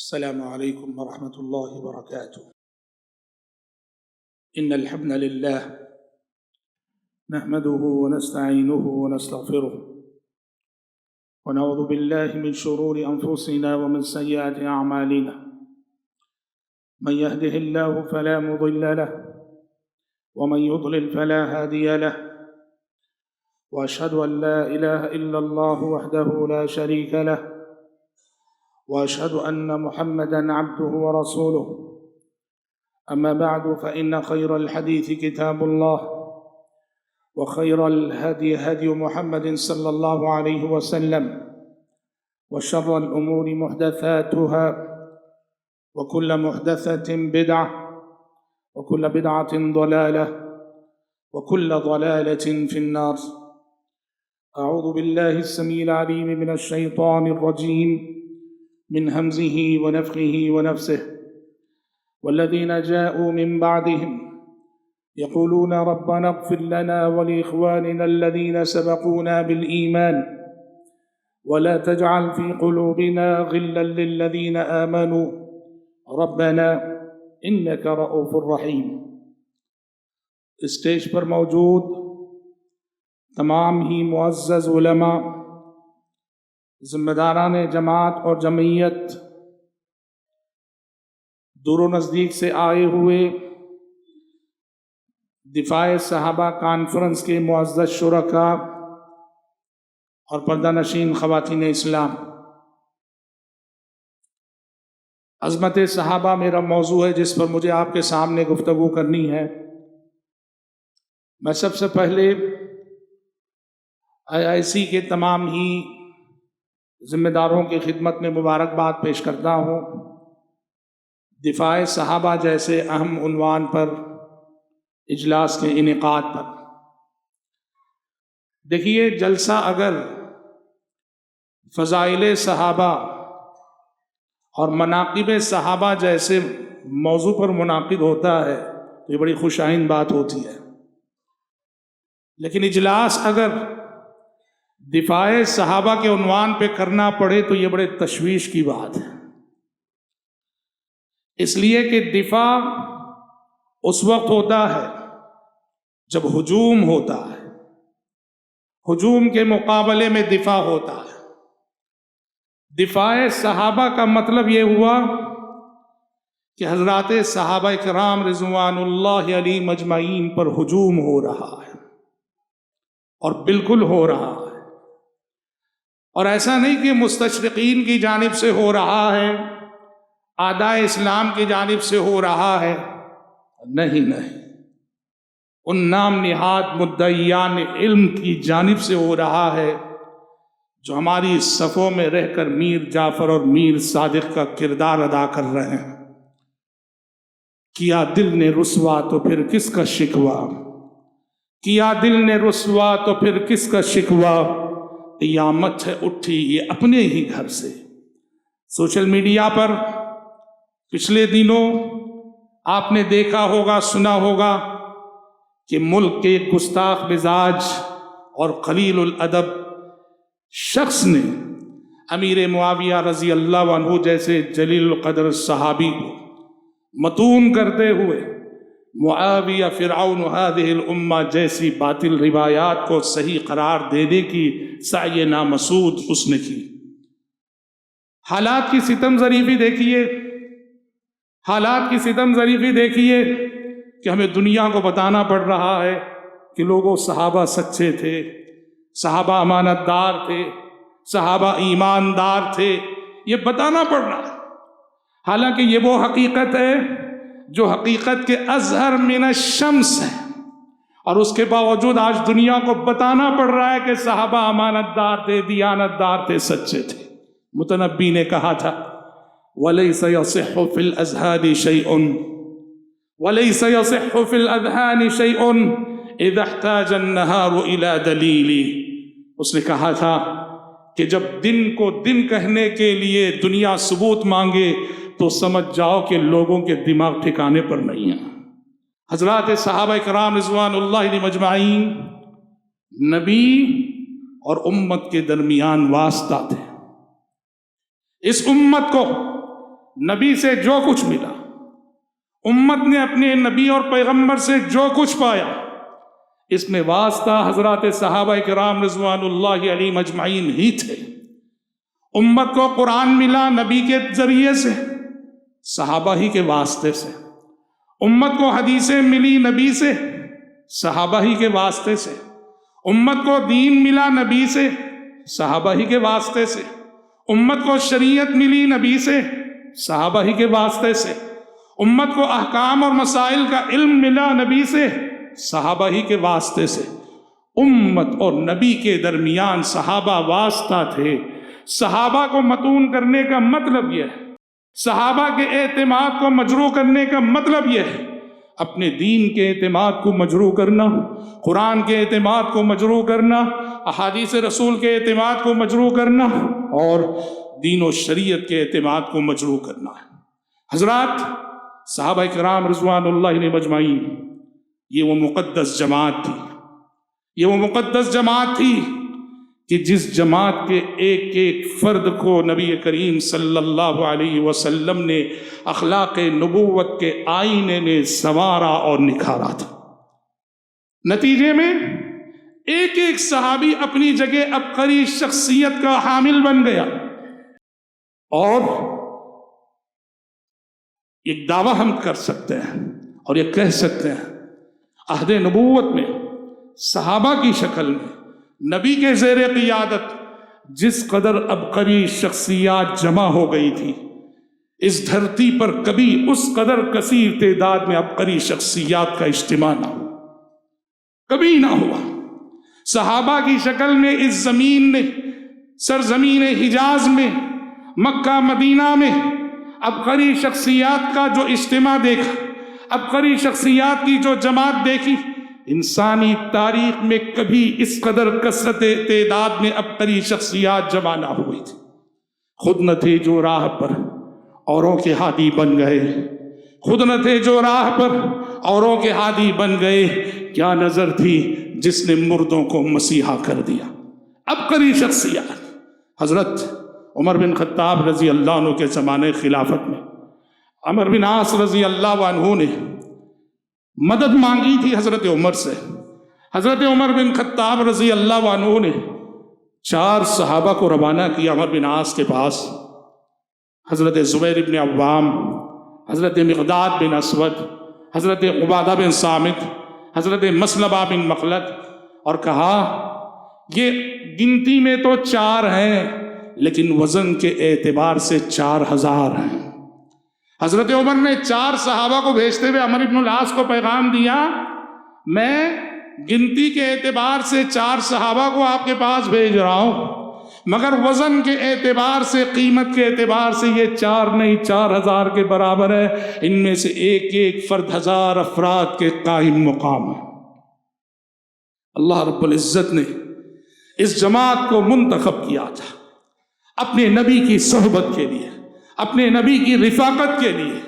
السلام عليكم ورحمة الله وبركاته. إن الحمد لله نحمده ونستعينه ونستغفره ونعوذ بالله من شرور أنفسنا ومن سيئات أعمالنا. من يهده الله فلا مضل له ومن يضلل فلا هادي له، وأشهد أن لا إله إلا الله وحده لا شريك له، وأشهد أن محمدًا عبده ورسوله. أما بعد، فإن خير الحديث كتاب الله، وخير الهدي هدي محمد صلى الله عليه وسلم، وشر الأمور محدثاتها، وكل محدثة بدعة، وكل بدعة ضلالة، وكل ضلالة في النار. أعوذ بالله السميع العليم من الشيطان الرجيم من همزه ونفخه ونفسه. والذين جاءوا من بعدهم يقولون ربنا اغفر لنا ولإخواننا الذين سبقونا بالإيمان ولا تجعل في قلوبنا غلا للذين آمنوا ربنا إنك رؤوف رحيم. اسٹیج پر موجود تمام ہی معزز علماء، ذمہ داران جماعت اور جمعیت، دور و نزدیک سے آئے ہوئے دفاع صحابہ کانفرنس کے معزز شرکاء اور پردہ نشین خواتین اسلام، عظمت صحابہ میرا موضوع ہے جس پر مجھے آپ کے سامنے گفتگو کرنی ہے. میں سب سے پہلے IIC کے تمام ہی ذمہ داروں کی خدمت میں مبارکباد پیش کرتا ہوں دفاع صحابہ جیسے اہم عنوان پر اجلاس کے انعقاد پر. دیکھیے، جلسہ اگر فضائل صحابہ اور مناقب صحابہ جیسے موضوع پر منعقد ہوتا ہے تو یہ بڑی خوش آئند بات ہوتی ہے، لیکن اجلاس اگر دفاع صحابہ کے عنوان پہ کرنا پڑے تو یہ بڑے تشویش کی بات ہے. اس لیے کہ دفاع اس وقت ہوتا ہے جب ہجوم ہوتا ہے، ہجوم کے مقابلے میں دفاع ہوتا ہے. دفاع صحابہ کا مطلب یہ ہوا کہ حضرات صحابہ کرام رضوان اللہ علیہم اجمعین پر ہجوم ہو رہا ہے، اور بالکل ہو رہا ہے. اور ایسا نہیں کہ مستشرقین کی جانب سے ہو رہا ہے، اعداء اسلام کی جانب سے ہو رہا ہے. نہیں، ان نام نہاد مدعیان علم کی جانب سے ہو رہا ہے جو ہماری صفوں میں رہ کر میر جعفر اور میر صادق کا کردار ادا کر رہے ہیں. کیا دل نے رسوا تو پھر کس کا شکوہ، کیا دل نے رسوا تو پھر کس کا شکوہ، قیامت ہے اٹھی یہ اپنے ہی گھر سے. سوشل میڈیا پر پچھلے دنوں آپ نے دیکھا ہوگا، سنا ہوگا کہ ملک کے ایک گستاخ مزاج اور قلیل الادب شخص نے امیر معاویہ رضی اللہ عنہ جیسے جلیل القدر صحابی کو متون کرتے ہوئے معاویہ فرعون هذه الامہ جیسی باطل روایات کو صحیح قرار دینے کی سعی نامسعود اس نے کی. حالات کی ستم ظریفی دیکھیے، حالات کی ستم ظریفی دیکھیے کہ ہمیں دنیا کو بتانا پڑ رہا ہے کہ لوگوں صحابہ سچے تھے، صحابہ امانت دار تھے، صحابہ ایماندار تھے، یہ بتانا پڑ رہا ہے. حالانکہ یہ وہ حقیقت ہے جو حقیقت کے اظہر من الشمس ہے، اور اس کے باوجود آج دنیا کو بتانا پڑ رہا ہے کہ صحابہ امانت دار تھے، دیانت دار تھے، سچے تھے. متنبی نے کہا تھا وَلَيْسَ يَصِحُّ فِي الْأَذْهَانِ شَيْءٌ وَلَيْسَ يَصِحُّ فِي الْأَذْهَانِ شَيْءٌ إِذَا احْتَاجَ النَّهَارُ إِلَى دَلِيلِ. اس نے کہا تھا کہ جب دن کو دن کہنے کے لیے دنیا ثبوت مانگے تو سمجھ جاؤ کہ لوگوں کے دماغ ٹھکانے پر نہیں ہیں. حضرات صحابہ کرام رضوان اللہ علیہم اجمعین نبی اور امت کے درمیان واسطہ تھے. اس امت کو نبی سے جو کچھ ملا، امت نے اپنے نبی اور پیغمبر سے جو کچھ پایا، اس میں واسطہ حضرات صحابہ کرام رضوان اللہ علیہم اجمعین ہی تھے۔ امت کو قرآن ملا نبی کے ذریعے سے، صحابہ ہی کے واسطے سے۔ امت کو حدیثیں ملی نبی سے، صحابہ ہی کے واسطے سے۔ امت کو دین ملا نبی سے، صحابہ ہی کے واسطے سے۔ امت کو شریعت ملی نبی سے، صحابہ ہی کے واسطے سے۔ امت کو احکام اور مسائل کا علم ملا نبی سے، صحابہ ہی کے واسطے سے۔ امت اور نبی کے درمیان صحابہ واسطہ تھے۔ صحابہ کو متون کرنے کا مطلب یہ ہے، صحابہ کے اعتماد کو مجروح کرنے کا مطلب یہ ہے، اپنے دین کے اعتماد کو مجروح کرنا، قرآن کے اعتماد کو مجروح کرنا، احادیث رسول کے اعتماد کو مجروح کرنا، اور دین و شریعت کے اعتماد کو مجروح کرنا ہے۔ حضرات، صحابہ کرام رضوان اللہ علیہم اجمعین، یہ وہ مقدس جماعت تھی، یہ وہ مقدس جماعت تھی کہ جس جماعت کے ایک ایک فرد کو نبی کریم صلی اللہ علیہ وسلم نے اخلاق نبوت کے آئینے میں سنوارا اور نکھارا تھا۔ نتیجے میں ایک ایک صحابی اپنی جگہ عبقری شخصیت کا حامل بن گیا، اور ایک دعویٰ ہم کر سکتے ہیں اور یہ کہہ سکتے ہیں، عہد نبوت میں صحابہ کی شکل میں نبی کے زیر قیادت جس قدر عبقری شخصیات جمع ہو گئی تھی، اس دھرتی پر کبھی اس قدر کثیر تعداد میں عبقری شخصیات کا اجتماع نہ ہوا، کبھی نہ ہوا۔ صحابہ کی شکل میں اس زمین میں، سرزمین حجاز میں، مکہ مدینہ میں عبقری شخصیات کا جو اجتماع دیکھا، عبقری شخصیات کی جو جماعت دیکھی، انسانی تاریخ میں کبھی اس قدر کثرت تعداد میں عبقری شخصیات جمع نہ ہوئی تھی۔ خود نہ تھے جو راہ پر اوروں کے ہادی بن گئے، خود نہ تھے جو راہ پر اوروں کے ہادی بن گئے، کیا نظر تھی جس نے مردوں کو مسیحا کر دیا۔ عبقری شخصیات۔ حضرت عمر بن خطاب رضی اللہ عنہ کے زمانے خلافت میں عمر بن عاص رضی اللہ عنہ نے مدد مانگی تھی حضرت عمر سے۔ حضرت عمر بن خطاب رضی اللہ عنہ نے 4 صحابہ کو روانہ کیا عمر بن عاص کے پاس، حضرت زبیر بن عوام، حضرت مقداد بن اسود، حضرت عبادہ بن صامت، حضرت مسلمہ بن مخلد، اور کہا یہ گنتی میں تو 4 ہیں لیکن وزن کے اعتبار سے 4000 ہیں۔ حضرت عمر نے 4 صحابہ کو بھیجتے ہوئے عمر بن العاص کو پیغام دیا، میں گنتی کے اعتبار سے 4 صحابہ کو آپ کے پاس بھیج رہا ہوں، مگر وزن کے اعتبار سے، قیمت کے اعتبار سے یہ 4 نہیں 4000 کے برابر ہے۔ ان میں سے ایک ایک فرد 1000 افراد کے قائم مقام ہے۔ اللہ رب العزت نے اس جماعت کو منتخب کیا تھا اپنے نبی کی صحبت کے لیے، اپنے نبی کی رفاقت کے لیے،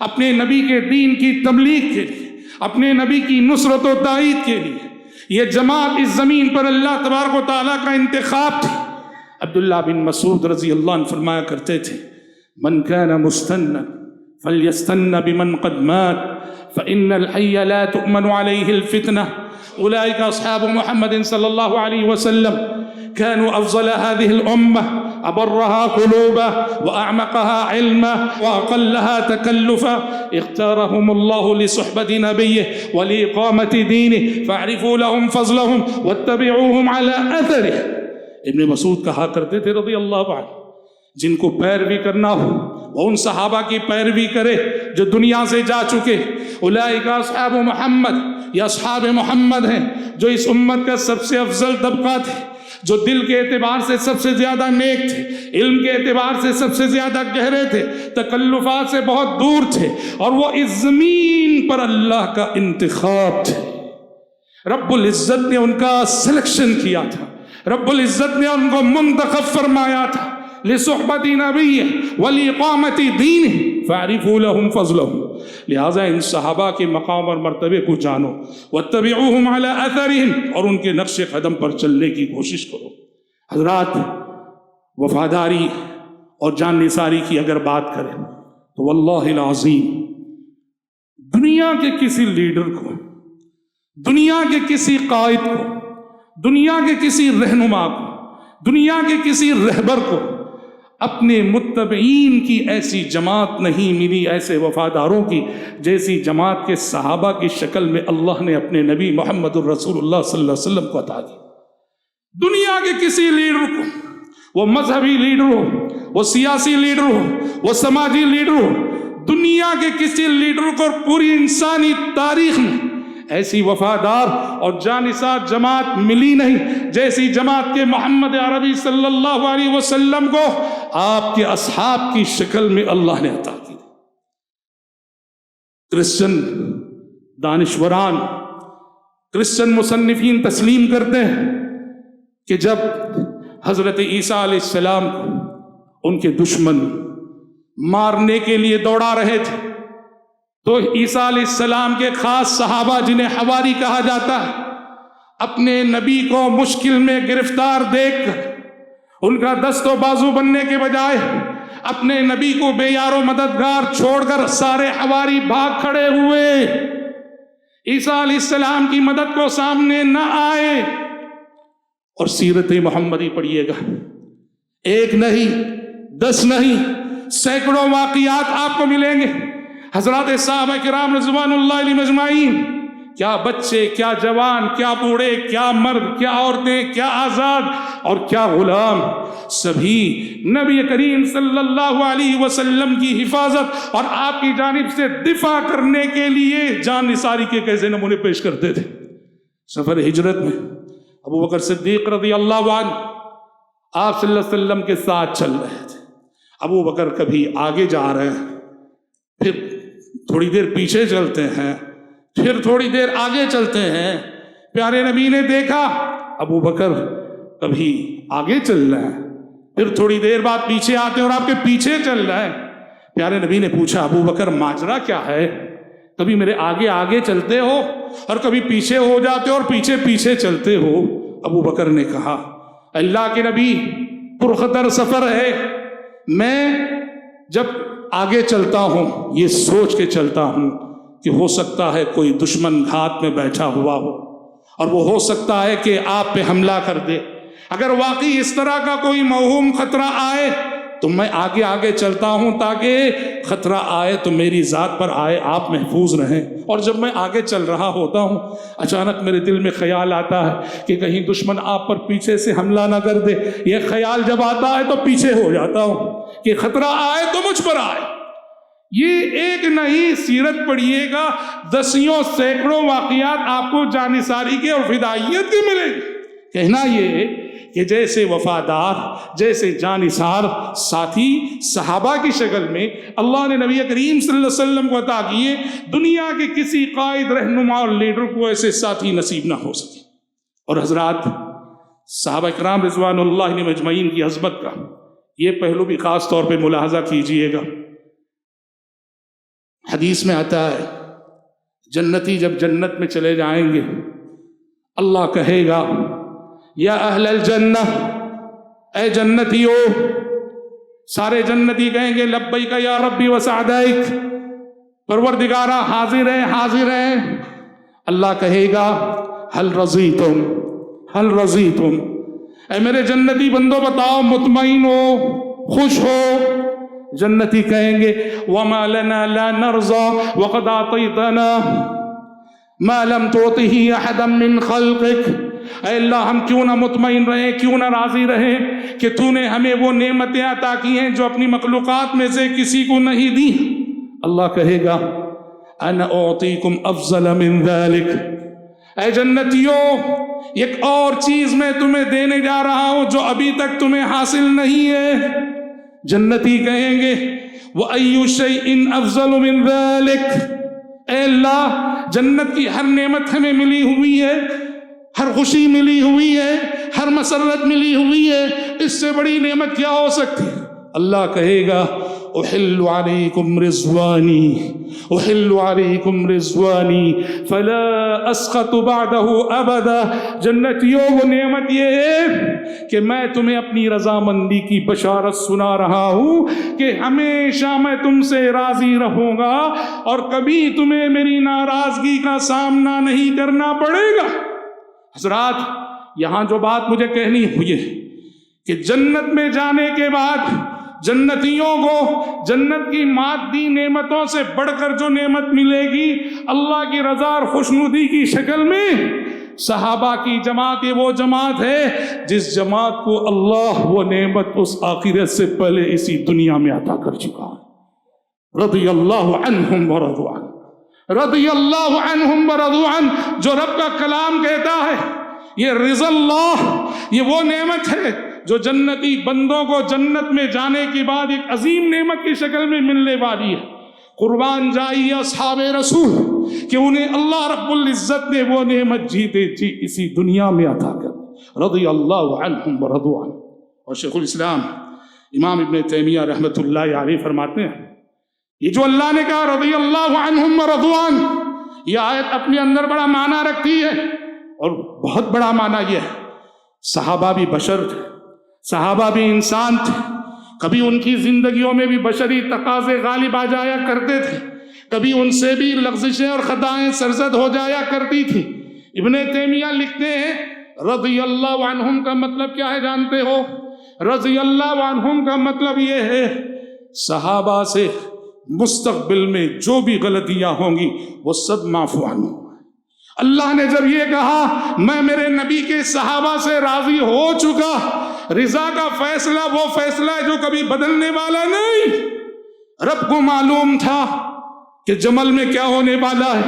اپنے نبی کے دین کی تبلیغ کے لیے، اپنے نبی کی نصرت و تائید کے لیے۔ یہ جماعت اس زمین پر اللہ تبارک و تعالیٰ کا انتخاب تھی۔ عبداللہ بن مسعود رضی اللہ عنہ فرمایا کرتے تھے، من كان مستنا فليستن بمن قد مات فإن الحي لا تؤمن عليه الفتنة أولئك أصحاب محمد صلى الله عليه وسلم كانوا أفضل هذه الأمة أبرها قلوبا وأعمقها علما وأقلها تكلفا اختارهم الله لصحبة نبيه ولإقامة دينه فاعرفوا لهم فضلهم واتبعوهم على أثره۔ ابن مسعود کہا کرتے تھے رضی اللہ عنہ، جن کو پیروی کرنا ہو وہ ان صحابہ کی پیروی کرے جو دنیا سے جا چکے۔ اولئک اصحاب محمد، یہ اصحاب محمد ہیں جو اس امت کا سب سے افضل طبقہ تھے، جو دل کے اعتبار سے سب سے زیادہ نیک تھے، علم کے اعتبار سے سب سے زیادہ گہرے تھے، تکلفات سے بہت دور تھے، اور وہ اس زمین پر اللہ کا انتخاب تھے۔ رب العزت نے ان کا سلیکشن کیا تھا، رب العزت نے ان کو منتخب فرمایا تھا لصحبت نبی ولاقامت دین فاعرفوا لهم فضلهم۔ لہذا ان صحابہ کے مقام اور مرتبے کو جانو، واتبعوهم على اثرهم، اور ان کے نقش قدم پر چلنے کی کوشش کرو۔ حضرات، وفاداری اور جان نثاری کی اگر بات کریں تو واللہ العظیم دنیا کے کسی لیڈر کو، دنیا کے کسی قائد کو، دنیا کے کسی رہنما کو، دنیا کے کسی رہبر کو اپنے متبعین کی ایسی جماعت نہیں ملی، ایسے وفاداروں کی جیسی جماعت کے صحابہ کی شکل میں اللہ نے اپنے نبی محمد الرسول اللہ صلی اللہ علیہ وسلم کو عطا کی۔ دنیا کے کسی لیڈر کو، وہ مذہبی لیڈر ہو، وہ سیاسی لیڈر ہو، وہ سماجی لیڈر ہو، دنیا کے کسی لیڈر کو پوری انسانی تاریخ میں ایسی وفادار اور جانثار جماعت ملی نہیں جیسی جماعت کے محمد عربی صلی اللہ علیہ وسلم کو آپ کے اصحاب کی شکل میں اللہ نے عطا کی۔ کرسچن دانشوران، کرسچن مصنفین تسلیم کرتے ہیں کہ جب حضرت عیسیٰ علیہ السلام ان کے دشمن مارنے کے لیے دوڑا رہے تھے تو عیسیٰ علیہ السلام کے خاص صحابہ جنہیں حواری کہا جاتا ہے، اپنے نبی کو مشکل میں گرفتار دیکھ کر ان کا دست و بازو بننے کے بجائے اپنے نبی کو بے یار و مددگار چھوڑ کر سارے حواری بھاگ کھڑے ہوئے، عیسیٰ علیہ السلام کی مدد کو سامنے نہ آئے۔ اور سیرت محمدی پڑھیے گا، ایک نہیں، 10 نہیں، سینکڑوں واقعات آپ کو ملیں گے۔ حضرات صحابہ کرام رضوان اللہ علیہم اجمعین، کیا بچے، کیا جوان، کیا بوڑھے، کیا مرد، کیا عورتیں، کیا آزاد اور کیا غلام، سبھی نبی کریم صلی اللہ علیہ وسلم کی حفاظت اور آپ کی جانب سے دفاع کرنے کے لیے جان نثاری کے کیسے نمونے پیش کرتے تھے۔ سفر ہجرت میں ابو بکر صدیق رضی اللہ عنہ آپ صلی اللہ علیہ وسلم کے ساتھ چل رہے تھے۔ ابو بکر کبھی آگے جا رہے ہیں، پھر تھوڑی دیر پیچھے چلتے ہیں، پھر تھوڑی دیر آگے چلتے ہیں۔ پیارے نبی نے دیکھا ابو بکر کبھی آگے چل رہے ہیں، پھر تھوڑی دیر بعد پیچھے آتے ہیں اور آپ کے پیچھے چل رہے ہیں۔ پیارے نبی نے پوچھا ابو بکر ماجرا کیا ہے؟ کبھی میرے آگے آگے چلتے ہو اور کبھی پیچھے ہو جاتے ہو اور پیچھے پیچھے چلتے ہو۔ ابو بکر نے کہا اللہ کے نبی پرخطر سفر ہے، میں جب آگے چلتا ہوں یہ سوچ کے چلتا ہوں کہ ہو سکتا ہے کوئی دشمن گھات میں بیٹھا ہوا ہو اور وہ ہو سکتا ہے کہ آپ پہ حملہ کر دے۔ اگر واقعی اس طرح کا کوئی موہوم خطرہ آئے تو میں آگے آگے چلتا ہوں تاکہ خطرہ آئے تو میری ذات پر آئے، آپ محفوظ رہیں۔ اور جب میں آگے چل رہا ہوتا ہوں اچانک میرے دل میں خیال آتا ہے کہ کہیں دشمن آپ پر پیچھے سے حملہ نہ کر دے۔ یہ خیال جب آتا ہے تو پیچھے ہو جاتا ہوں کہ خطرہ آئے تو مجھ پر آئے۔ یہ ایک نہیں، سیرت پڑھیے گا، دسیوں سینکڑوں واقعات آپ کو جانثاری کے اور فدائیت کے ملیں۔ کہنا یہ کہ جیسے وفادار، جیسے جانثار ساتھی صحابہ کی شکل میں اللہ نے نبی کریم صلی اللہ علیہ وسلم کو عطا کیے، دنیا کے کسی قائد، رہنما اور لیڈر کو ایسے ساتھی نصیب نہ ہو سکے۔ اور حضرات صحابہ کرام رضوان اللہ علیہم اجمعین کی عظمت کا یہ پہلو بھی خاص طور پہ ملاحظہ کیجئے گا۔ حدیث میں آتا ہے جنتی جب جنت میں چلے جائیں گے اللہ کہے گا یا اہل الجنہ، اے جنتیو، سارے جنتی کہیں گے لبیک یا ربی وسعدیک، پروردگارا حاضر ہے حاضر ہے۔ اللہ کہے گا ہل رضیتم، ہل رضیتم، اے میرے جنتی بندو بتاؤ مطمئن ہو، خوش ہو۔ جنتی کہیں گے وما لنا لا نرضى وقد اعطيتنا ما لم تعطه احدا من خلقك، اے اللہ ہم کیوں نہ مطمئن رہیں، کیوں نہ راضی رہیں کہ تو نے ہمیں وہ نعمتیں عطا کی ہیں جو اپنی مخلوقات میں سے کسی کو نہیں دی۔ اللہ کہے گا انا اعطيكم افضل من ذلك، اے جنتیوں ایک اور چیز میں تمہیں دینے جا رہا ہوں جو ابھی تک تمہیں حاصل نہیں ہے۔ جنتی کہیں گے وَأَيُّ شَيْءٍ أَفْضَلُ مِنْ ذَلِكَ، اے اللہ جنت کی ہر نعمت ہمیں ملی ہوئی ہے، ہر خوشی ملی ہوئی ہے، ہر مسرت ملی ہوئی ہے، اس سے بڑی نعمت کیا ہو سکتی ہے؟ اللہ کہے گا احل علیکم رضوانی فلا اسخط بعدہ ابدا. جنتیوں وہ نعمت یہ ہے کہ میں تمہیں اپنی رضامندی کی بشارت سنا رہا ہوں کہ ہمیشہ میں تم سے راضی رہوں گا اور کبھی تمہیں میری ناراضگی کا سامنا نہیں کرنا پڑے گا. حضرات یہاں جو بات مجھے کہنی ہوئی ہے کہ جنت میں جانے کے بعد جنتیوں کو جنت کی مادی نعمتوں سے بڑھ کر جو نعمت ملے گی اللہ کی رضا اور خوشنودی کی شکل میں، صحابہ کی جماعت یہ وہ جماعت ہے جس جماعت کو اللہ وہ نعمت اس آخرت سے پہلے اسی دنیا میں عطا کر چکا ہے. رضی اللہ عنہم ورضوا عنہ، رضی اللہ عنہم ورضوا عنہ. جو رب کا کلام کہتا ہے یہ رضا اللہ، یہ وہ نعمت ہے جو جنتی بندوں کو جنت میں جانے کے بعد ایک عظیم نعمت کی شکل میں ملنے والی ہے. قربان جائیے اصحاب رسول کہ انہیں اللہ رب العزت نے وہ نعمت جیتے جی اسی دنیا میں عطا کر. رضی اللہ عنہم ورضوا عنہ. اور شیخ الاسلام امام ابن تیمیہ رحمۃ اللہ علیہ فرماتے ہیں یہ جو اللہ نے کہا رضی اللہ عنہم ورضوا عنہ، یہ آیت اپنے اندر بڑا معنی رکھتی ہے اور بہت بڑا معنی یہ ہے. صحابہ بھی بشر تھے، صحابہ بھی انسان تھے. کبھی ان کی زندگیوں میں بھی بشری تقاضے غالب آ جایا کرتے تھے، کبھی ان سے بھی لغزشیں اور خطائیں سرزد ہو جایا کرتی تھی. ابن تیمیہ لکھتے ہیں رضی اللہ عنہم کا مطلب کیا ہے جانتے ہو؟ رضی اللہ عنہم کا مطلب یہ ہے صحابہ سے مستقبل میں جو بھی غلطیاں ہوں گی وہ سب معفو عنہ. اللہ نے جب یہ کہا میں میرے نبی کے صحابہ سے راضی ہو چکا، رضا کا فیصلہ وہ فیصلہ ہے جو کبھی بدلنے والا نہیں. رب کو معلوم تھا کہ جمل میں کیا ہونے والا ہے،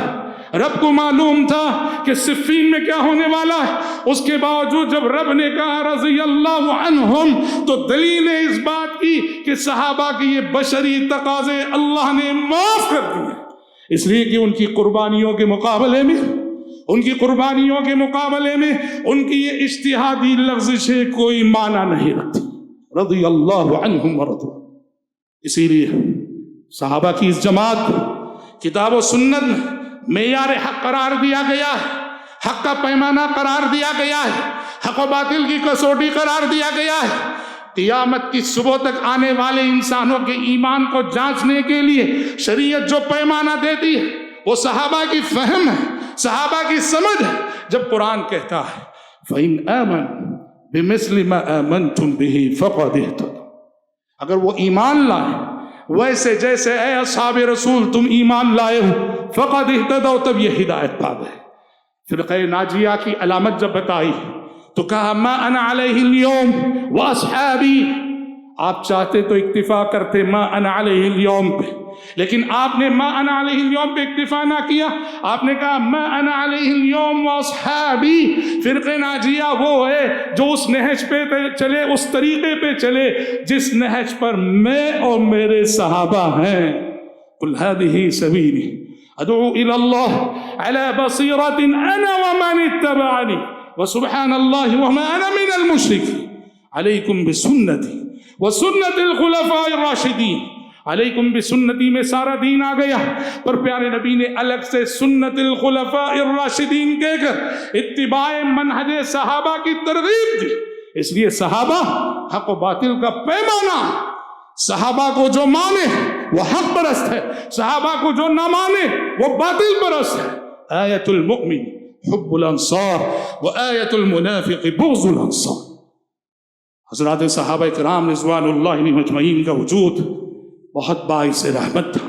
رب کو معلوم تھا کہ صفین میں کیا ہونے والا ہے. اس کے باوجود جب رب نے کہا رضی اللہ عنہم تو دلیل ہے اس بات کی کہ صحابہ کی یہ بشری تقاضے اللہ نے معاف کر دیے، اس لیے کہ ان کی قربانیوں کے مقابلے میں ان کی یہ اجتہادی لغزشیں کوئی معنی نہیں رکھتی. رضی اللہ عنہم ورضوا. اسی لیے صحابہ کی اس جماعت کو کتاب و سنت میں معیار حق قرار دیا گیا ہے، حق کا پیمانہ قرار دیا گیا ہے، حق و باطل کی کسوٹی قرار دیا گیا ہے. قیامت کی صبح تک آنے والے انسانوں کے ایمان کو جانچنے کے لیے شریعت جو پیمانہ دیتی ہے وہ صحابہ کی فہم ہے، صحابہ کی سمجھ ہے. جب قرآن کہتا ہے فَإِنْ آمَنُوا بِمِثْلِ مَا آمَنْتُمْ بِهِ فَقَدِ اهْتَدَوْا، اگر وہ ایمان لائے ویسے جیسے اے اصحاب رسول تم ایمان لائے ہو فَقَدِ اهْتَدَوْا، تب یہ ہدایت پا گئے. فرقہ ناجیہ کی علامت جب بتائی تو کہا مَا أَنَا عَلَيْهِ الْيَوْمِ وَأَصْحَابِي. آپ چاہتے تو اکتفا کرتے مَا أَنَا عَلَيْهِ الْيَوْمِ پہ، لیکن آپ نے ما انا علیہ اليوم پہ اکتفا نہ کیا، آپ نے کہا ما انا علیہ اليوم واصحابی. فرقہ ناجیہ وہ ہے جو اس نہج پہ چلے، اس طریقے پہ چلے جس نہج پر میں اور میرے صحابہ ہیں. قل هذه سبیلی ادعو الى اللہ على بصیرة انا ومن اتبعنی وسبحان اللہ وما انا من المشرکین. علیکم بسنتی وسنت الخلفاء الراشدین. علیکم بسنتی میں سارا دین آ گیا، پر پیارے نبی نے الگ سے سنت الخلفاء الراشدین کہہ کر اتباع منہج صحابہ کی ترغیب دی. اس لیے صحابہ حق و باطل کا پیمانہ، صحابہ کو جو مانے وہ حق پرست ہے، صحابہ کو جو نہ مانے وہ باطل پرست ہے. آیت المؤمن حب الانصار و آیت المنافق بغض الانصار. حضرات صحابہ کرام رضوان اللہ علیہم اجمعین کا وجود بہت باعث رحمت تھا،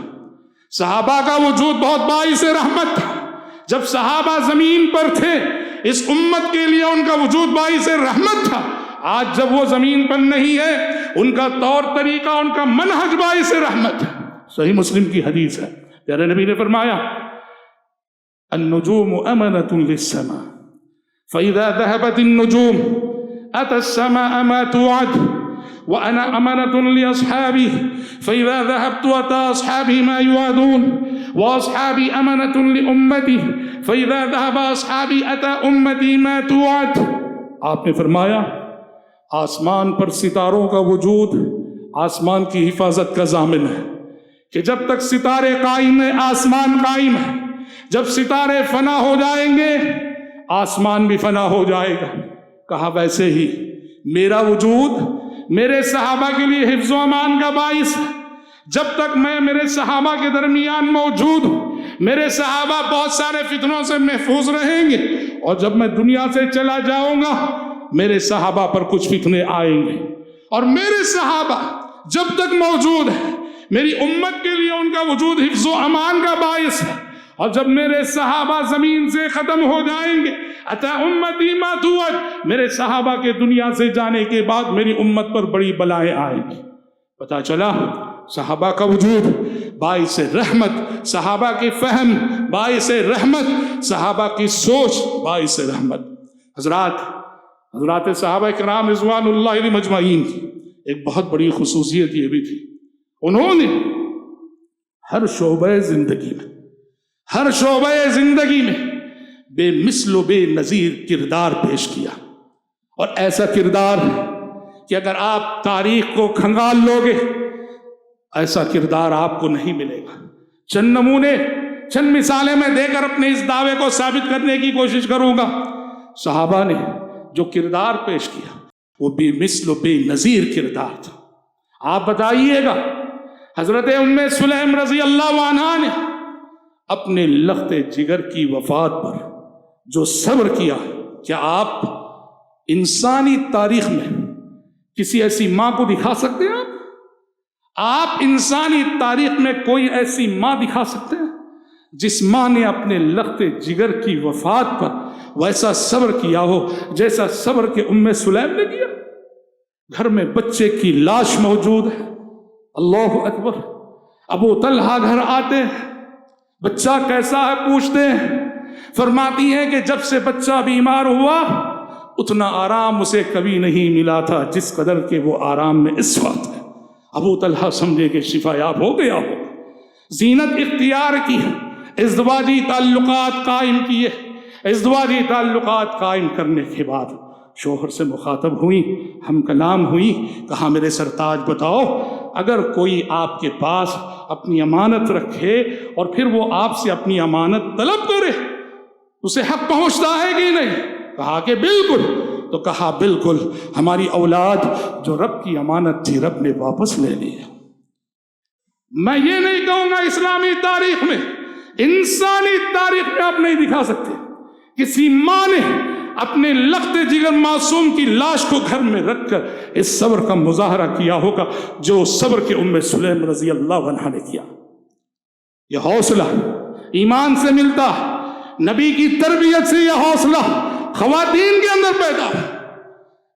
صحابہ کا وجود بہت باعث رحمت تھا. جب صحابہ زمین پر تھے اس امت کے لیے ان کا وجود باعث رحمت تھا. آج جب وہ زمین پر نہیں ہے ان کا طور طریقہ، ان کا منہج باعث رحمت ہے. صحیح مسلم کی حدیث ہے، پیارے نبی نے فرمایا النجوم امنة للسماء فإذا ذهبت النجوم أتى السماء ما توعد وأنا أمنة لأصحابي فإذا ذهبت أتى أصحابي ما يوعدون وأصحابي أمنة لأمتي فإذا ذهب أصحابي أتى أمتي ما توعد. آپ نے فرمایا آسمان پر ستاروں کا وجود آسمان کی حفاظت کا ضامن ہے کہ جب تک ستارے قائم ہیں آسمان قائم ہے، جب ستارے فنا ہو جائیں گے آسمان بھی فنا ہو جائے گا۔ کہا ویسے ہی میرا وجود میرے صحابہ کے لیے حفظ و امان کا باعث ہے۔ جب تک میں میرے صحابہ کے درمیان موجود ہوں میرے صحابہ بہت سارے فتنوں سے محفوظ رہیں گے، اور جب میں دنیا سے چلا جاؤں گا میرے صحابہ پر کچھ فتنے آئیں گے، اور میرے صحابہ جب تک موجود ہیں میری امت کے لیے ان کا وجود حفظ و امان کا باعث ہے، اور جب میرے صحابہ زمین سے ختم ہو جائیں گے اتا امتی ما توعد، میرے صحابہ کے دنیا سے جانے کے بعد میری امت پر بڑی بلائیں آئیں گی۔ پتہ چلا صحابہ کا وجود باعث رحمت، صحابہ کی فہم باعث رحمت، صحابہ کی سوچ باعث رحمت۔ حضرات صحابہ کرام رضوان اللہ علیہم اجمعین کی ایک بہت بڑی خصوصیت یہ بھی تھی، انہوں نے ہر شعبہ زندگی میں بے مثل و بے نظیر کردار پیش کیا، اور ایسا کردار کہ اگر آپ تاریخ کو کھنگال لوگے ایسا کردار آپ کو نہیں ملے گا۔ چند نمونے، چند مثالیں میں دے کر اپنے اس دعوے کو ثابت کرنے کی کوشش کروں گا۔ صحابہ نے جو کردار پیش کیا وہ بے مثل و بے نظیر کردار تھا۔ آپ بتائیے گا حضرت ام سلیم رضی اللہ عنہا نے اپنے لخت جگر کی وفات پر جو صبر کیا، کیا آپ انسانی تاریخ میں کسی ایسی ماں کو دکھا سکتے ہیں؟ آپ انسانی تاریخ میں کوئی ایسی ماں دکھا سکتے ہیں جس ماں نے اپنے لخت جگر کی وفات پر ویسا صبر کیا ہو جیسا صبر کہ ام سلیم نے کیا؟ گھر میں بچے کی لاش موجود ہے، اللہ اکبر، ابو طلحہ گھر آتے ہیں، بچہ کیسا ہے پوچھتے ہیں، فرماتی ہیں کہ جب سے بچہ بیمار ہوا اتنا آرام اسے کبھی نہیں ملا تھا جس قدر کہ وہ آرام میں اس وقت ہے۔ ابو طلحہ سمجھے کہ شفا یاب ہو گیا ہو، زینت اختیار کی، ازدواجی تعلقات قائم کیے۔ ازدواجی تعلقات قائم کرنے کے بعد شوہر سے مخاطب ہوئی، ہم کلام ہوئی، کہا میرے سرتاج بتاؤ اگر کوئی آپ کے پاس اپنی امانت رکھے اور پھر وہ آپ سے اپنی امانت طلب کرے اسے حق پہنچتا ہے کہ نہیں؟ کہا کہ بالکل۔ تو کہا بالکل، ہماری اولاد جو رب کی امانت تھی رب نے واپس لے لی ہے۔ میں یہ نہیں کہوں گا اسلامی تاریخ میں، انسانی تاریخ میں آپ نہیں دکھا سکتے کسی ماں نے اپنے لخت جگر معصوم کی لاش کو گھر میں رکھ کر اس صبر کا مظاہرہ کیا ہوگا جو صبر کے ام سلیم رضی اللہ عنہا نے کیا۔ یہ حوصلہ ایمان سے ملتا، نبی کی تربیت سے یہ حوصلہ خواتین کے اندر پیدا ہے۔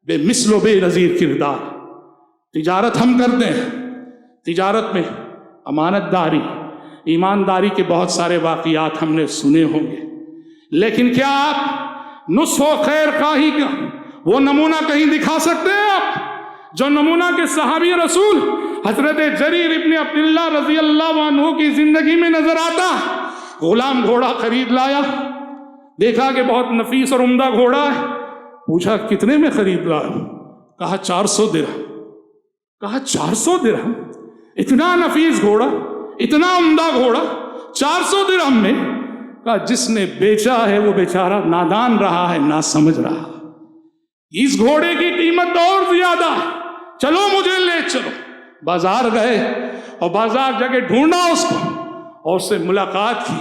بے مثل و بے نظیر کردار۔ تجارت ہم کرتے ہیں، تجارت میں امانت داری، ایمانداری کے بہت سارے واقعات ہم نے سنے ہوں گے، لیکن کیا آپ نصح و خیر خواہی کا وہ نمونہ کہیں دکھا سکتے ہیں آپ جو نمونہ کے صحابی رسول حضرت جریر ابن عبداللہ رضی اللہ عنہ کی زندگی میں نظر آتا؟ غلام گھوڑا خرید لایا، دیکھا کہ بہت نفیس اور عمدہ گھوڑا ہے، پوچھا کتنے میں خرید لایا؟ کہا 400 درہم۔ کہا 400 درہم؟ اتنا نفیس گھوڑا، اتنا عمدہ گھوڑا 400 درہم میں؟ کہا جس نے بیچا ہے وہ بیچارہ نادان رہا ہے، نہ سمجھ رہا، اس گھوڑے کی قیمت اور زیادہ ہے، چلو مجھے لے چلو۔ بازار گئے اور بازار جا کے ڈھونڈا اس کو اور اس سے ملاقات کی،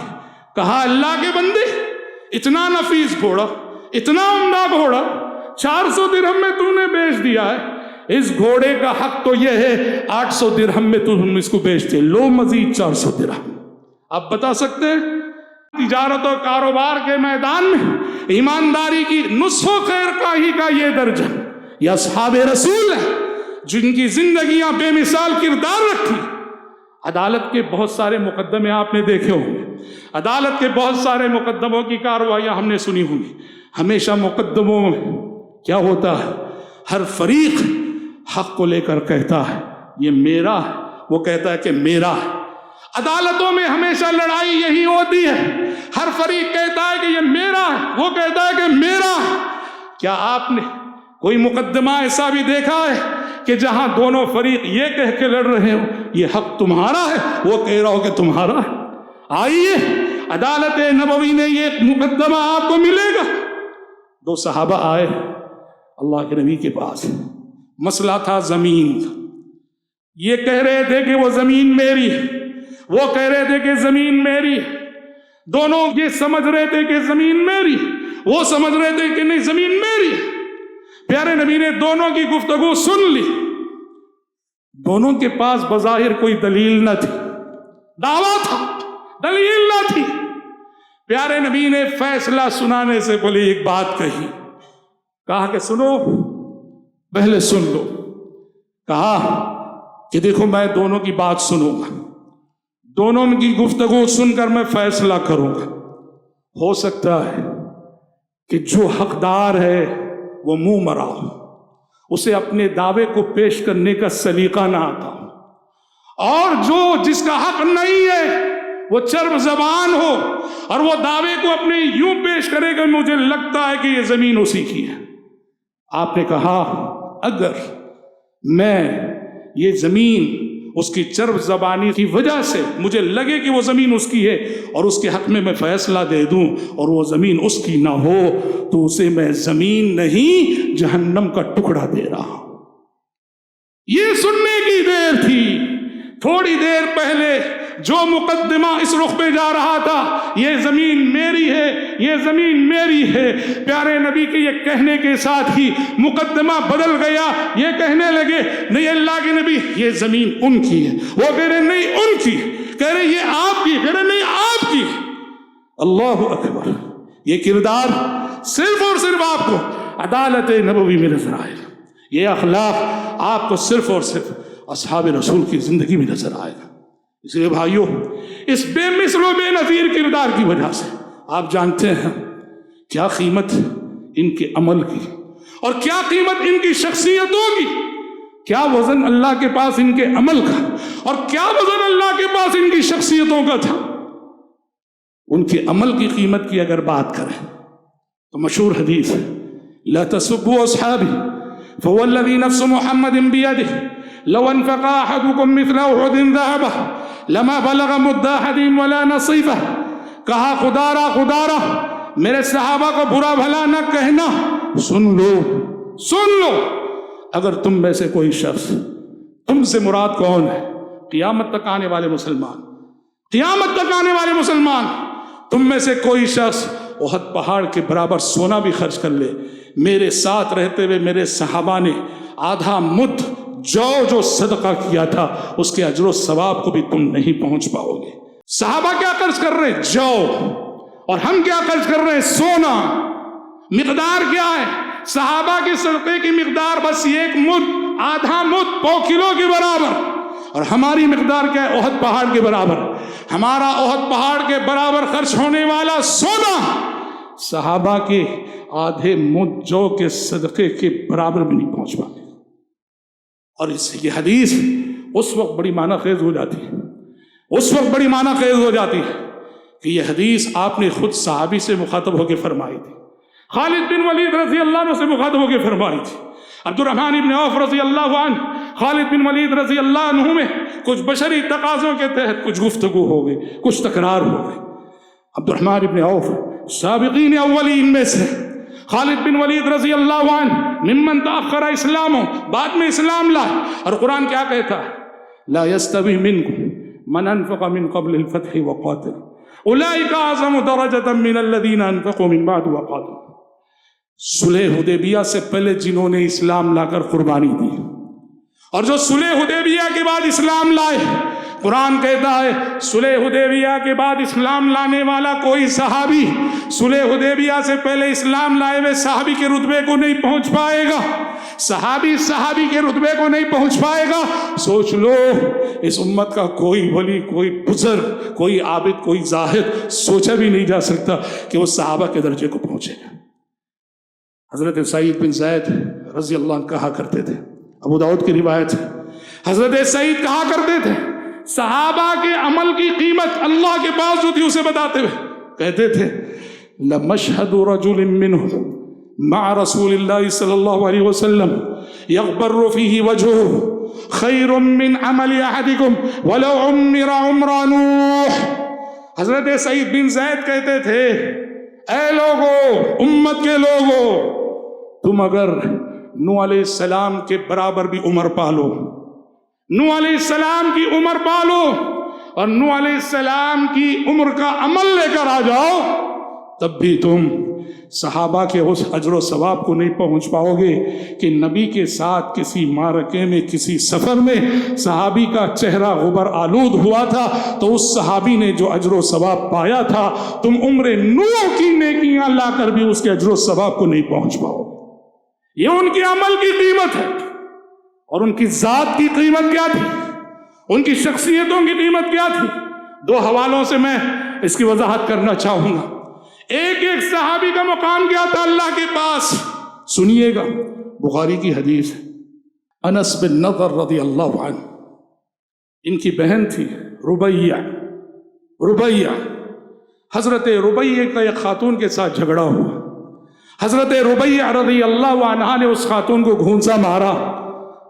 کہا اللہ کے بندے اتنا نفیس گھوڑا، اتنا عمدہ گھوڑا 400 درہم میں تو نے بیچ دیا ہے، اس گھوڑے کا حق تو یہ ہے 800 درہم میں تم اس کو بیچتے، لو مزید 400 درہم۔ آپ بتا سکتے ہیں تجارت و کاروبار کے میدان میں ایمانداری کی نصح و خیر خواہی کا یہ درجہ یہ اصحاب رسول ہے جن کی زندگیاں بے مثال کردار رکھی۔ عدالت کے بہت سارے مقدمے آپ نے دیکھے ہوں گے، عدالت کے بہت سارے مقدموں کی کارروائیاں ہم نے سنی ہوں گی۔ ہمیشہ مقدموں میں کیا ہوتا ہے، ہر فریق حق کو لے کر کہتا ہے یہ میرا ہے، وہ کہتا ہے کہ میرا ہے۔ عدالتوں میں ہمیشہ لڑائی یہی ہوتی ہے، ہر فریق کہتا ہے کہ یہ میرا ہے، وہ کہتا ہے کہ میرا ہے۔ کیا آپ نے کوئی مقدمہ ایسا بھی دیکھا ہے کہ جہاں دونوں فریق یہ کہہ کے لڑ رہے ہو یہ حق تمہارا ہے، وہ کہہ رہا ہو کہ تمہارا ہے، آئیے عدالت نبوی میں یہ مقدمہ آپ کو ملے گا۔ دو صحابہ آئے اللہ کے نبی کے پاس، مسئلہ تھا زمین، یہ کہہ رہے تھے کہ وہ زمین میری، وہ کہہ رہے تھے کہ زمین میری، دونوں یہ سمجھ رہے تھے کہ زمین میری، وہ سمجھ رہے تھے کہ نہیں زمین میری۔ پیارے نبی نے دونوں کی گفتگو سن لی، دونوں کے پاس بظاہر کوئی دلیل نہ تھی، دعویٰ تھا دلیل نہ تھی۔ پیارے نبی نے فیصلہ سنانے سے پہلے ایک بات کہی، کہا کہ سنو، پہلے سن لو۔ کہا کہ دیکھو میں دونوں کی بات سنوں گا، دونوں کی گفتگو سن کر میں فیصلہ کروں گا۔ ہو سکتا ہے کہ جو حقدار ہے وہ منہ مرا ہو، اسے اپنے دعوے کو پیش کرنے کا سلیقہ نہ آتا ہو، اور جس کا حق نہیں ہے وہ چرب زبان ہو اور وہ دعوے کو اپنے یوں پیش کرے کہ مجھے لگتا ہے کہ یہ زمین اسی کی ہے۔ آپ نے کہا اگر میں یہ زمین اس کی چرب زبانی کی وجہ سے مجھے لگے کہ وہ زمین اس کی ہے اور اس کے حق میں فیصلہ دے دوں اور وہ زمین اس کی نہ ہو تو اسے میں زمین نہیں جہنم کا ٹکڑا دے رہا ہوں۔ یہ سننے کی دیر تھی۔ تھوڑی دیر پہلے جو مقدمہ اس رخ پہ جا رہا تھا، یہ زمین میری ہے، یہ زمین میری ہے، پیارے نبی کے یہ کہنے کے ساتھ ہی مقدمہ بدل گیا۔ یہ کہنے لگے نہیں اللہ کے نبی یہ زمین ان کی ہے، وہ کہہ رہے نہیں ان کی، کہہ رہے یہ آپ کی، کہہ رہے نہیں آپ کی۔ اللہ اکبر۔ یہ کردار صرف اور صرف آپ کو عدالت نبوی میں نظر آئے گا، یہ اخلاق آپ کو صرف اور صرف اصحاب رسول کی زندگی میں نظر آئے گا۔ اس لیے بھائیو، اس بے مثل و بے نظیر کردار کی وجہ سے آپ جانتے ہیں کیا قیمت ان کے عمل کی اور کیا قیمت ان کی شخصیتوں کی، کیا وزن اللہ کے پاس ان کے عمل کا اور کیا وزن اللہ کے پاس ان کی شخصیتوں کا تھا۔ ان کے عمل کی قیمت کی اگر بات کریں تو مشہور حدیث ہے لا تسبوا اصحابی فوالذی نفس محمد بیدہ لو انفق احدکم مثل احد ذهبا لما بلغ مد احدهم ولا نصیفہ۔ کہا خدا را میرے صحابہ کو برا بھلا نہ کہنا، سن لو، اگر تم میں سے کوئی شخص، تم سے مراد کون ہے؟ قیامت تک آنے والے مسلمان، قیامت تک آنے والے مسلمان، تم میں سے کوئی شخص احد پہاڑ کے برابر سونا بھی خرچ کر لے، میرے ساتھ رہتے ہوئے میرے صحابہ نے آدھا مد جو صدقہ کیا تھا اس کے اجر و ثواب کو بھی تم نہیں پہنچ پاؤ گے۔ صحابہ کیا خرچ کر رہے ہیں؟ جو، اور ہم کیا خرچ کر رہے ہیں؟ سونا۔ مقدار کیا ہے؟ صحابہ کے صدقے کی مقدار بس ایک مد، آدھا مد، پو کلو کے برابر، اور ہماری مقدار کیا ہے؟ احد پہاڑ کے برابر۔ ہمارا احد پہاڑ کے برابر خرچ ہونے والا سونا صحابہ کے آدھے مد جو کے صدقے کے برابر بھی نہیں پہنچ پاتے۔ اور یہ حدیث اس وقت بڑی معنی خیز ہو جاتی ہے، اس وقت بڑی معنی خیز ہو جاتی ہے کہ یہ حدیث آپ نے خود صحابی سے مخاطب ہو کے فرمائی تھی، خالد بن ولید رضی اللہ عنہ سے مخاطب ہو کے فرمائی تھی، عبد الرحمن بن عوف رضی اللہ عنہ، خالد بن ولید رضی اللہ عنہ میں کچھ بشری تقاضوں کے تحت کچھ گفتگو ہو گئی، کچھ تکرار ہو گئی۔ عبد الرحمن بن عوف سابقین اولین میں سے، خالد بن ولید رضی اللہ عنہ ممن تأخر اسلامہ، بعد میں اسلام لائے، اور قرآن کیا کہتا ہے؟ لا يستوي منكم من انفق من قبل الفتح وقاتل اولئک اعظم درجة من الذین انفقوا من بعد وقاتلوا۔ صلح حدیبیہ سے پہلے جنہوں نے اسلام لا کر قربانی دی اور جو صلح حدیبیہ کے بعد اسلام لائے، قرآن کہتا ہے صلح حدیبیہ کے بعد اسلام لانے والا کوئی صحابی صلح حدیبیہ سے پہلے اسلام لائے ہوئے صحابی کے رتبے کو نہیں پہنچ پائے گا، صحابی کے رتبے کو نہیں پہنچ پائے گا۔ سوچ لو اس امت کا کوئی ولی، کوئی بزرگ، کوئی عابد، کوئی زاہد سوچا بھی نہیں جا سکتا کہ وہ صحابہ کے درجے کو پہنچے گا۔ حضرت سعید بن زید رضی اللہ عنہ کہا کرتے تھے، ابو داؤد کی روایت ہے، حضرت سعید کہا کرتے تھے صحابہ کے عمل کی قیمت اللہ کے پاس جو تھی اسے بتاتے ہوئے کہتے تھے لَمَشْهَدُ رَجُلٍ مِّنْهُمْ مع رسول اللہ صلی اللہ علیہ وسلم یغبر فیہ وجہہ خیر من عمل احدکم ولو عمر عمر نوح. حضرت سعید بن زید کہتے تھے اے لوگو، امت کے لوگو، تم اگر نوح علیہ السلام کے برابر بھی عمر پالو، نوح علیہ السلام کی عمر پالو اور نوح علیہ السلام کی عمر کا عمل لے کر آ جاؤ، تب بھی تم صحابہ کے اس اجر و ثواب کو نہیں پہنچ پاؤ گے کہ نبی کے ساتھ کسی معرکے میں، کسی سفر میں صحابی کا چہرہ غبار آلود ہوا تھا تو اس صحابی نے جو اجر و ثواب پایا تھا، تم عمر نوح کی نیکیاں لا کر بھی اس کے اجر و ثواب کو نہیں پہنچ پاؤ گے. یہ ان کے عمل کی قیمت ہے. اور ان کی ذات کی قیمت کیا تھی، ان کی شخصیتوں کی قیمت کیا تھی؟ دو حوالوں سے میں اس کی وضاحت کرنا چاہوں گا. ایک صحابی کا مقام کیا تھا اللہ کے پاس، سنیے گا، بخاری کی حدیث ہے. انس بن نضر رضی اللہ عنہ، ان کی بہن تھی ربیہ. حضرت ربیہ کا ایک خاتون کے ساتھ جھگڑا ہوا. حضرت ربیہ رضی اللہ عنہ نے اس خاتون کو گھونسا مارا،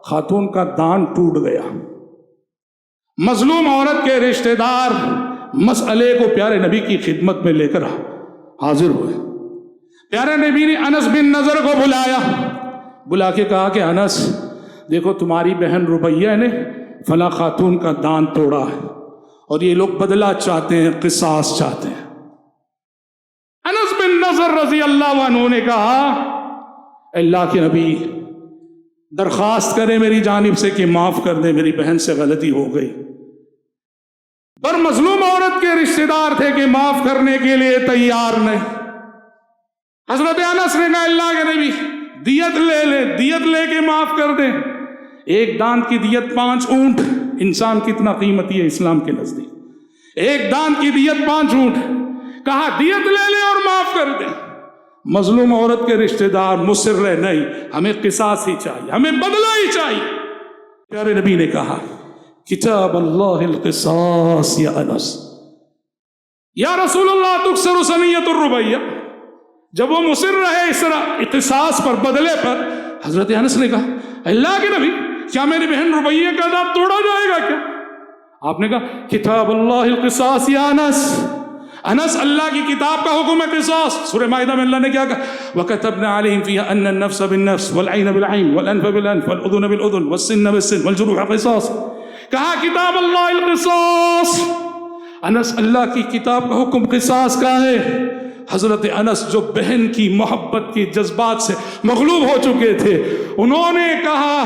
خاتون کا دان ٹوٹ گیا. مظلوم عورت کے رشتہ دار مسئلے کو پیارے نبی کی خدمت میں لے کر حاضر ہوئے. پیارے نبی نے انس بن نضر کو بلا کے کہا کہ انس، دیکھو تمہاری بہن ربیہ نے فلاں خاتون کا دان توڑا ہے اور یہ لوگ بدلہ چاہتے ہیں، قصاص چاہتے ہیں. انس بن نضر رضی اللہ عنہ نے کہا اللہ کے نبی درخواست کرے میری جانب سے کہ معاف کر دے، میری بہن سے غلطی ہو گئی. پر مظلوم عورت کے رشتہ دار تھے کہ معاف کرنے کے لیے تیار نہیں. حضرت انس نے کہا اللہ کے نبی دیت لے کے معاف کر دیں. ایک دانت کی دیت 5 اونٹ. انسان کتنا قیمتی ہے اسلام کے نزدیک. ایک دانت کی دیت 5 اونٹ. کہا دیت لے لیں اور معاف کر دیں. مظلوم عورت کے رشتہ دار مصر رہے نہیں، ہمیں قصاص ہی چاہیے، ہمیں بدلہ ہی چاہیے. پیارے نبی نے کہا کتاب اللہ القصاص یا انس. یا رسول اللہ تکسر سنیت الربیہ. جب وہ مصر رہے اس طرح قصاص پر، بدلے پر، حضرت انس نے کہا اللہ کے نبی کیا میری بہن ربیہ کا دانت توڑا جائے گا کیا؟ آپ نے کہا کتاب اللہ القصاص یا انس. انس، اللہ کی کتاب کا حکم ہے قصاص. سورہ مائدہ میں اللہ نے کیا کہا وَكَتَبْنَا عَلَيْهِمْ فِيهَا أَنَّ النَّفْسَ بِالنَّفْسِ وَالْعَيْنَ بِالْعَيْنِ وَالْأَنْفَ بِالْأَنْفِ وَالْأُذُنَ بِالْأُذُنِ وَالسِّنَّ بِالسِّنِّ وَالْجُرُوحَ قِصَاص. کہا کتاب اللہ القصاص. انس، اللہ کی کتاب کا حکم قصاص کا ہے. حضرت انس جو بہن کی محبت کی جذبات سے مغلوب ہو چکے تھے، انہوں نے کہا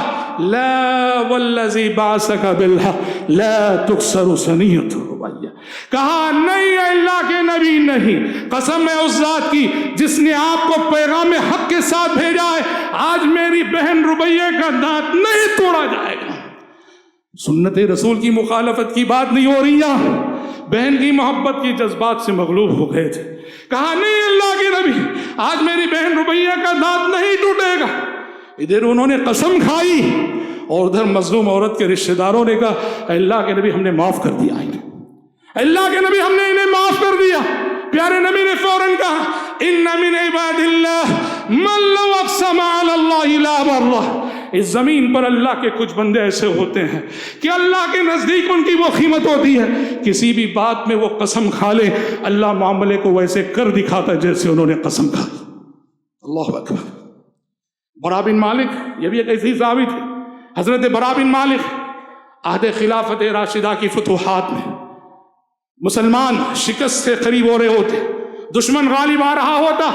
لا والذی بعثک بالحق لا تکسر ثنیۃ ربیہ. کہا نہیں اللہ کے نبی، نہیں، قسم ہے اس ذات کی جس نے آپ کو پیغام حق کے ساتھ بھیجا ہے، آج میری بہن ربیہ کا دانت نہیں توڑا جائے گا. سنت رسول کی مخالفت کی بات نہیں ہو رہی یہاں. بہن کی محبت کی جذبات سے مغلوب ہو گئے تھے. کہا نہیں اللہ کے نبی، آج میری بہن ربیہ کا دانت نہیں ٹوٹے گا. ادھر انہوں نے قسم کھائی اور ادھر مظلوم عورت کے رشتہ داروں نے کہا اللہ کے نبی ہم نے معاف کر دیا، اللہ کے نبی ہم نے انہیں معاف کر دیا. پیارے نبی نے فوراً کہا ان من عباد اللہ من لو اقسم علی اللہ لا برہ. اس زمین پر اللہ کے کچھ بندے ایسے ہوتے ہیں کہ اللہ کے نزدیک ان کی وہ قیمت ہوتی ہے، کسی بھی بات میں وہ قسم کھا لے اللہ معاملے کو ویسے کر دکھاتا ہے جیسے انہوں نے قسم کھائی. اللہ اکبر. برا بن مالک، یہ بھی ایک ایسی صحابی تھی. حضرت برا بن مالک عہد خلافت راشدہ کی فتوحات میں مسلمان شکست سے قریب ہو رہے ہوتے، دشمن غالب آ رہا ہوتا،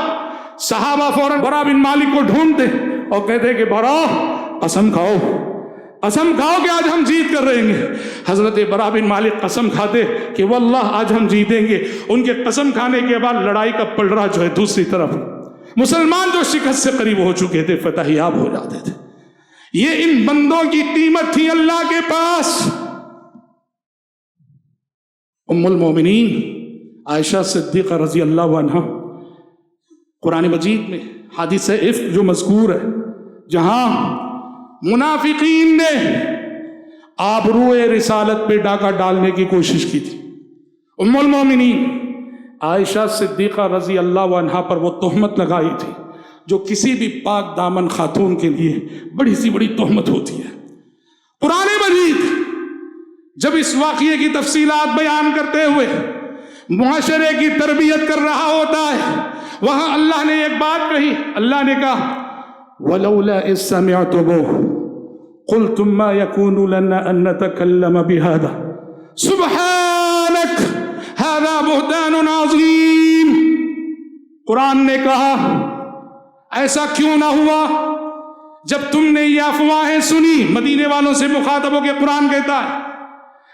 صحابہ فوراً برا بن مالک کو ڈھونڈتے اور کہتے کہ برا قسم کھاؤ کہ آج ہم جیت کر رہیں گے. حضرت برا بن مالک قسم کھاتے کہ واللہ آج ہم جیتیں گے. ان کے قسم کھانے کے بعد لڑائی کا پلڑا جو ہے دوسری طرف، مسلمان جو شکست سے قریب ہو چکے تھے فتح یاب ہو جاتے تھے. یہ ان بندوں کی قیمت تھی اللہ کے پاس. ام المومنین عائشہ صدیقہ رضی اللہ عنہ، قرآن مجید میں حادثہ افک جو مذکور ہے، جہاں منافقین نے آبروئے رسالت پہ ڈاکہ ڈالنے کی کوشش کی تھی، ام المومنین عائشہ صدیقہ رضی اللہ عنہ پر وہ تہمت لگائی تھی جو کسی بھی پاک دامن خاتون کے لیے بڑی سی بڑی تہمت ہوتی ہے۔ قرآن مجید جب اس واقعے کی تفصیلات بیان کرتے ہوئے معاشرے کی تربیت کر رہا ہوتا ہے، وہاں اللہ نے ایک بات کہی، اللہ نے کہا وَلَوْلَا إِذْ سَمِعْتُمُوهُ قُلْتُمْ مَا يَكُونُ لَنَا أَن نَّتَكَلَّمَ بِهَذَا سُبْحَانَكَ هَذَا بُهْتَانٌ عَظِيمٌ۔ قرآن نے کہا ایسا کیوں نہ ہوا جب تم نے یہ افواہیں سنی، مدینے والوں سے مخاطب ہو کے قرآن کہتا ہے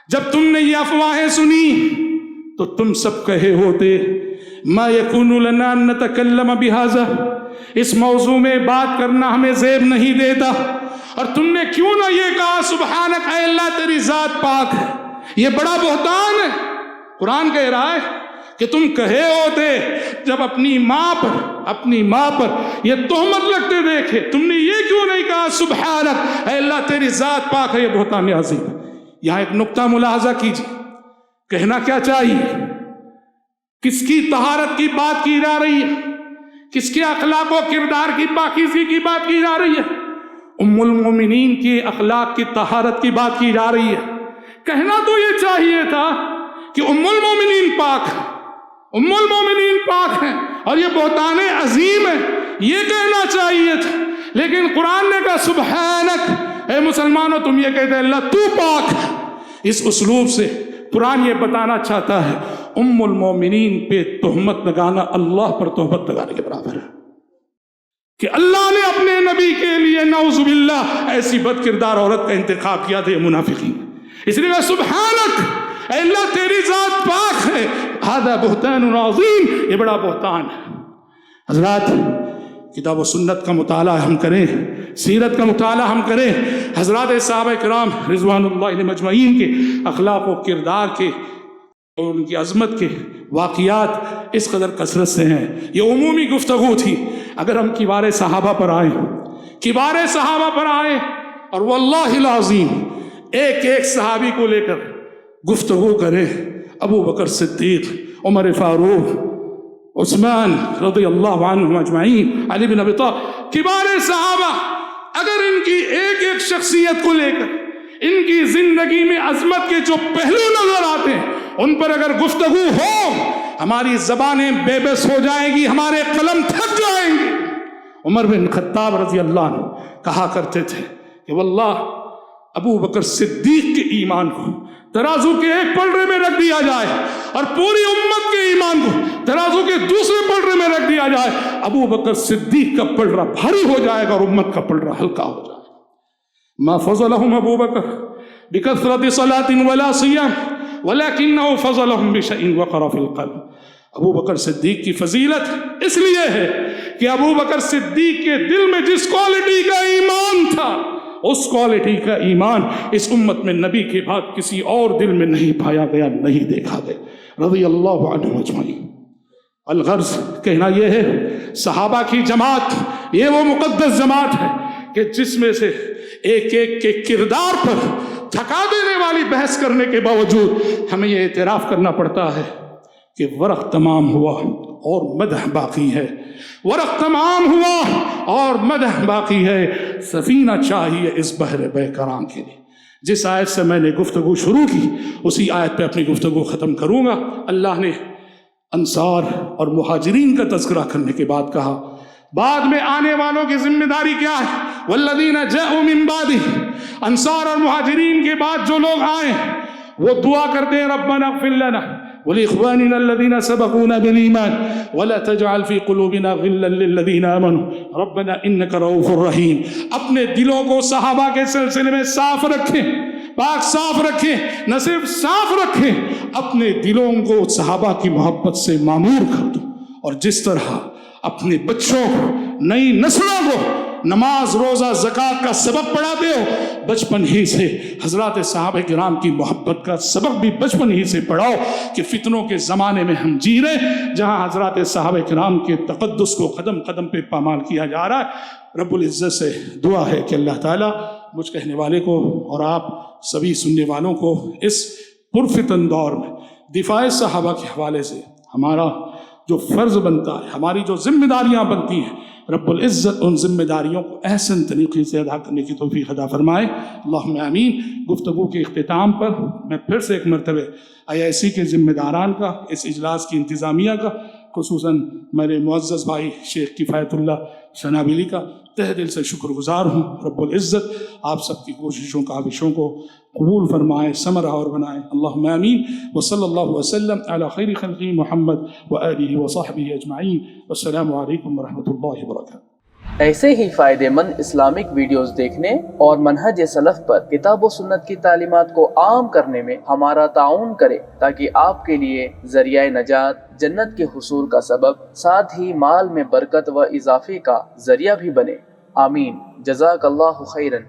جب تم نے یہ افواہیں سنی تو تم سب کہے ہوتے ما یکون لنا ان نتکلم بہذا، اس موضوع میں بات کرنا ہمیں زیب نہیں دیتا، اور تم نے کیوں نہ یہ کہا سبحانک، اے اللہ تیری ذات پاک ہے۔ یہ بڑا بہتان ہے۔ قرآن کہہ رہا ہے کہ تم کہے ہوتے جب اپنی ماں پر یہ تہمت لگتے دیکھے، تم نے یہ کیوں نہیں کہا سبحانک، اے اللہ تیری ذات پاک ہے، یہ بہتان عظیم ہے۔ یہاں ایک نقطہ ملاحظہ کیجیے، کہنا کیا چاہیے، کس کی طہارت کی بات کی جا رہی ہے، کس کے اخلاق و کردار کی پاکیزگی کی بات کی جا رہی ہے؟ ام المومنین کی اخلاق کی طہارت کی بات کی جا رہی ہے۔ کہنا تو یہ چاہیے تھا کہ ام المومنین پاک ہے، ام المومنین پاک ہیں اور یہ بہتان عظیم ہے، یہ کہنا چاہیے تھا، لیکن قرآن نے کہا سبحانک، اے مسلمانوں تم یہ کہتے ہیں اللہ تو پاک ہے۔ اس اسلوب سے قرآن یہ بتانا چاہتا ہے ام المومنین پہ تہمت لگانا اللہ پر تہمت لگانے کے برابر ہے، کہ اللہ نے اپنے نبی کے لیے نعوذ باللہ ایسی بد کردار عورت کا انتخاب کیا تھا، یہ منافقین، اس لیے سبحانک، اے اللہ تیری ذات پاک ہے، ھذا بہتان عظیم، یہ بڑا بہتان ہے۔ حضرات کتاب و سنت کا مطالعہ ہم کریں، سیرت کا مطالعہ ہم کریں، حضرات صحابہ کرام رضوان اللہ علیہم اجمعین کے اخلاق و کردار کے اور ان کی عظمت کے واقعات اس قدر کثرت سے ہیں۔ یہ عمومی گفتگو تھی، اگر ہم کبار صحابہ پر آئیں اور واللہ العظیم ایک ایک صحابی کو لے کر گفتگو کریں، ابو بکر صدیق، عمر فاروق، عثمان رضی اللہ عنہم اجمعین، علی بن ابی طالب، کبار صحابہ، اگر ان کی ایک ایک شخصیت کو لے کر ان کی زندگی میں عظمت کے جو پہلو نظر آتے ہیں ان پر اگر گفتگو ہو، ہماری زبانیں بے بس ہو جائیں گی، ہمارے قلم تھک جائیں گے۔ عمر بن خطاب رضی اللہ عنہ کہا کرتے تھے کہ واللہ ابو بکر صدیق کے ایمان کو ترازو کے ایک پلڑے میں رکھ دیا جائے اور پوری امت کے ایمان کو ترازو کے دوسرے پلڑے میں رکھ دیا جائے، ابو بکر صدیق کا پلڑا بھاری ہو جائے گا اور امت کا پلڑا ہلکا ہو جائے گا۔ ما فضلهم ابو بکر بکثرت صلاۃ ولا صیام ولکنہ فضلهم بشیء وقر فی القلب۔ ابو بکر صدیق کی فضیلت اس لیے ہے کہ ابو بکر صدیق کے دل میں جس کوالٹی کا ایمان تھا، اس کوالٹی کا ایمان اس امت میں نبی کے بعد کسی اور دل میں نہیں پایا گیا، نہیں دیکھا گیا، رضی اللہ عنہ اجمعین۔ الغرض کہنا یہ ہے صحابہ کی جماعت یہ وہ مقدس جماعت ہے کہ جس میں سے ایک ایک کے کردار پر تھکا دینے والی بحث کرنے کے باوجود ہمیں یہ اعتراف کرنا پڑتا ہے کہ ورق تمام ہوا اور مدح باقی ہے، ورق تمام ہوا اور مدح باقی ہے، سفینہ چاہیے اس بحر بے کرام کے لیے۔ جس آیت سے میں نے گفتگو شروع کی اسی آیت پہ اپنی گفتگو ختم کروں گا۔ اللہ نے انصار اور مہاجرین کا تذکرہ کرنے کے بعد کہا بعد میں آنے والوں کی ذمہ داری کیا ہے؟ والذین جاءوا من بعدہ، انصار اور مہاجرین کے بعد جو لوگ آئے وہ دعا کرتے ہیں ربنا اغفر لنا ولإخواننا الذين سبقونا بالإيمان ولا تجعل في قلوبنا غلا للذين آمنوا ربنا إنك رؤوف رحيم۔ اپنے دلوں کو صحابہ کے سلسلے میں صاف رکھیں، پاک صاف رکھیں، نہ صرف صاف رکھیں، اپنے دلوں کو صحابہ کی محبت سے معمور کر دو، اور جس طرح اپنے بچوں کو، نئی نسلوں کو نماز روزہ زکوٰۃ کا سبق پڑھاتے ہو، بچپن ہی سے حضرات صحابہ کرام کی محبت کا سبق بھی بچپن ہی سے پڑھاؤ، کہ فتنوں کے زمانے میں ہم جی رہے جہاں حضرات صحابہ کرام کے تقدس کو قدم قدم پہ پامال کیا جا رہا ہے۔ رب العزت سے دعا ہے کہ اللہ تعالیٰ مجھ کہنے والے کو اور آپ سبھی سننے والوں کو اس پرفتن دور میں دفاع صحابہ کے حوالے سے ہمارا جو فرض بنتا ہے، ہماری جو ذمہ داریاں بنتی ہیں، رب العزت ان ذمہ داریوں کو احسن طریقے سے ادا کرنے کی توفیق عطا فرمائے، اللہم آمین۔ گفتگو کے اختتام پر میں پھر سے ایک مرتبہ IIC کے ذمہ داران کا، اس اجلاس کی انتظامیہ کا، خصوصاً میرے معزز بھائی شیخ کفایت اللہ شنابیلی کا تہ دل سے شکر گزار ہوں۔ رب العزت آپ سب کی کوششوں کاوشوں کو قبول فرمائے، ثمرہ اور بنائے، اللہم آمین۔ وصلی اللہ وسلم علی خیر خلقہ محمد وآلہ وصحبہ اجمعین، والسلام علیکم ورحمۃ اللہ وبرکاتہ۔ ایسے ہی فائدہ مند اسلامک ویڈیوز دیکھنے اور منہج سلف پر کتاب و سنت کی تعلیمات کو عام کرنے میں ہمارا تعاون کریں، تاکہ آپ کے لیے ذریعہ نجات، جنت کے حصول کا سبب، ساتھ ہی مال میں برکت و اضافے کا ذریعہ بھی بنے۔ آمین۔ جزاک اللہ خیرن۔